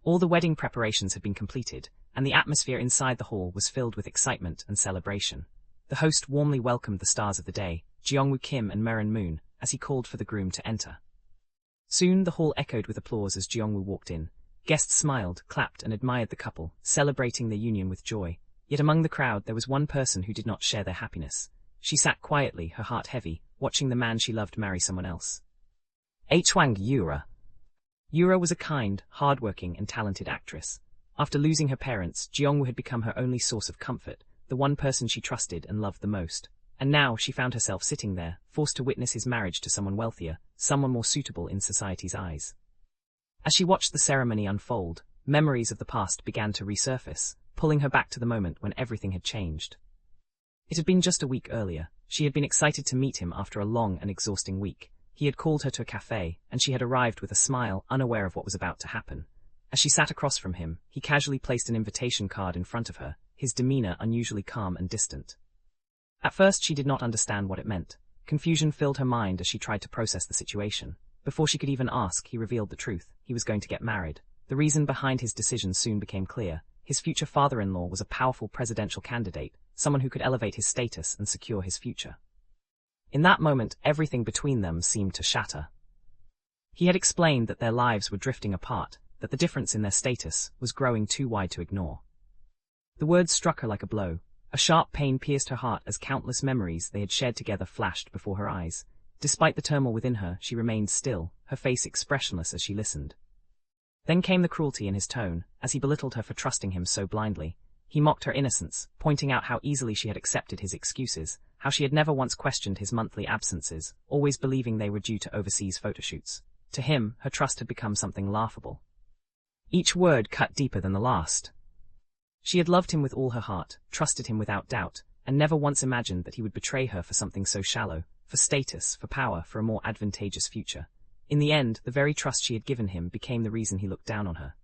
All the wedding preparations had been completed, and the atmosphere inside the hall was filled with excitement and celebration. The host warmly welcomed the stars of the day, Jeongwoo Kim and Meron Moon, as he called for the groom to enter. Soon the hall echoed with applause as Jeongwoo walked in. Guests smiled, clapped, and admired the couple, celebrating their union with joy. Yet among the crowd there was one person who did not share their happiness. She sat quietly, her heart heavy, watching the man she loved marry someone else. Hwang Yura. Yura was a kind, hard-working, and talented actress. After losing her parents, Jeongwoo had become her only source of comfort, the one person she trusted and loved the most. And now she found herself sitting there, forced to witness his marriage to someone wealthier, someone more suitable in society's eyes. As she watched the ceremony unfold, memories of the past began to resurface, pulling her back to the moment when everything had changed. It had been just a week earlier. She had been excited to meet him after a long and exhausting week. He had called her to a cafe, and she had arrived with a smile, unaware of what was about to happen. As she sat across from him, he casually placed an invitation card in front of her, his demeanor unusually calm and distant. At first she did not understand what it meant. Confusion filled her mind as she tried to process the situation. Before she could even ask, he revealed the truth. He was going to get married. The reason behind his decision soon became clear. His future father-in-law was a powerful presidential candidate, someone who could elevate his status and secure his future. In that moment, everything between them seemed to shatter. He had explained that their lives were drifting apart, that the difference in their status was growing too wide to ignore. The words struck her like a blow. A sharp pain pierced her heart as countless memories they had shared together flashed before her eyes. Despite the turmoil within her, she remained still, her face expressionless as she listened. Then came the cruelty in his tone, as he belittled her for trusting him so blindly. He mocked her innocence, pointing out how easily she had accepted his excuses, how she had never once questioned his monthly absences, always believing they were due to overseas photoshoots. To him, her trust had become something laughable. Each word cut deeper than the last. She had loved him with all her heart, trusted him without doubt, and never once imagined that he would betray her for something so shallow, for status, for power, for a more advantageous future. In the end, the very trust she had given him became the reason he looked down on her.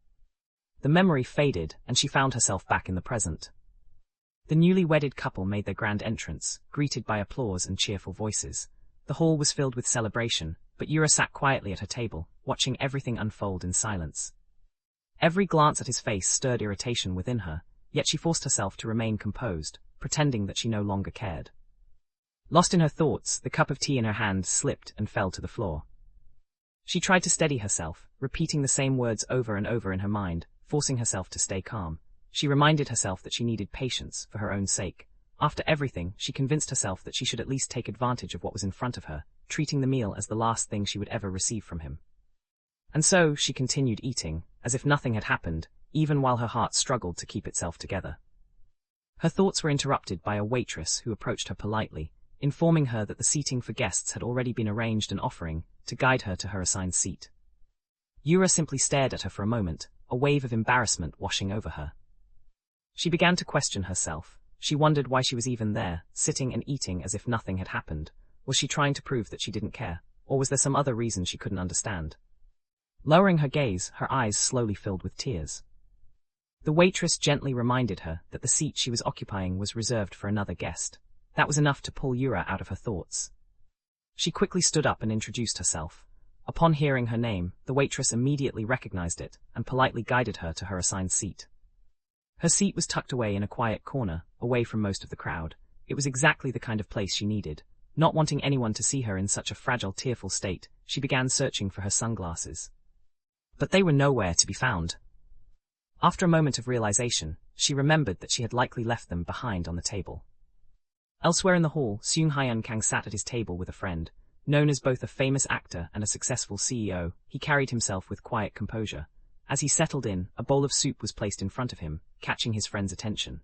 The memory faded, and she found herself back in the present. The newly wedded couple made their grand entrance, greeted by applause and cheerful voices. The hall was filled with celebration, but Yura sat quietly at her table, watching everything unfold in silence. Every glance at his face stirred irritation within her, yet she forced herself to remain composed, pretending that she no longer cared. Lost in her thoughts, the cup of tea in her hand slipped and fell to the floor. She tried to steady herself, repeating the same words over and over in her mind, forcing herself to stay calm. She reminded herself that she needed patience for her own sake. After everything, she convinced herself that she should at least take advantage of what was in front of her, treating the meal as the last thing she would ever receive from him. And so she continued eating, as if nothing had happened, even while her heart struggled to keep itself together. Her thoughts were interrupted by a waitress who approached her politely, informing her that the seating for guests had already been arranged and offering to guide her to her assigned seat. Yura simply stared at her for a moment, a wave of embarrassment washing over her. She began to question herself. She wondered why she was even there, sitting and eating as if nothing had happened. Was she trying to prove that she didn't care, or was there some other reason she couldn't understand? Lowering her gaze, her eyes slowly filled with tears. The waitress gently reminded her that the seat she was occupying was reserved for another guest. That was enough to pull Yura out of her thoughts. She quickly stood up and introduced herself. Upon hearing her name, the waitress immediately recognized it and politely guided her to her assigned seat. Her seat was tucked away in a quiet corner, away from most of the crowd. It was exactly the kind of place she needed. Not wanting anyone to see her in such a fragile, tearful state, she began searching for her sunglasses. But they were nowhere to be found. After a moment of realization, she remembered that she had likely left them behind on the table. Elsewhere in the hall, Seung Hyun Kang sat at his table with a friend. Known as both a famous actor and a successful CEO, he carried himself with quiet composure. As he settled in, a bowl of soup was placed in front of him, catching his friend's attention.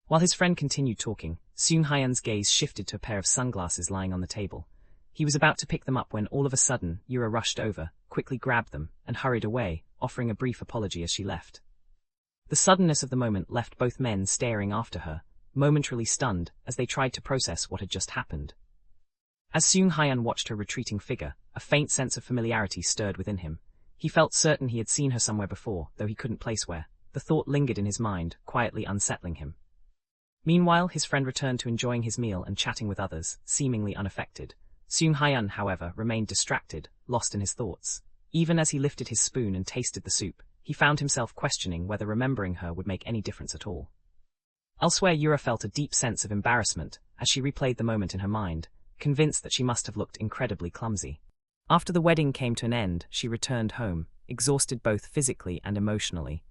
While his friend continued talking, Seung Hyun's gaze shifted to a pair of sunglasses lying on the table. He was about to pick them up when all of a sudden, Yura rushed over, quickly grabbed them, and hurried away, offering a brief apology as she left. The suddenness of the moment left both men staring after her, momentarily stunned, as they tried to process what had just happened. As Seung Hyun watched her retreating figure, a faint sense of familiarity stirred within him. He felt certain he had seen her somewhere before, though he couldn't place where. The thought lingered in his mind, quietly unsettling him. Meanwhile, his friend returned to enjoying his meal and chatting with others, seemingly unaffected. Seung Hyun, however, remained distracted, lost in his thoughts. Even as he lifted his spoon and tasted the soup, he found himself questioning whether remembering her would make any difference at all. Elsewhere, Yura felt a deep sense of embarrassment as she replayed the moment in her mind, convinced that she must have looked incredibly clumsy. After the wedding came to an end, she returned home, exhausted both physically and emotionally,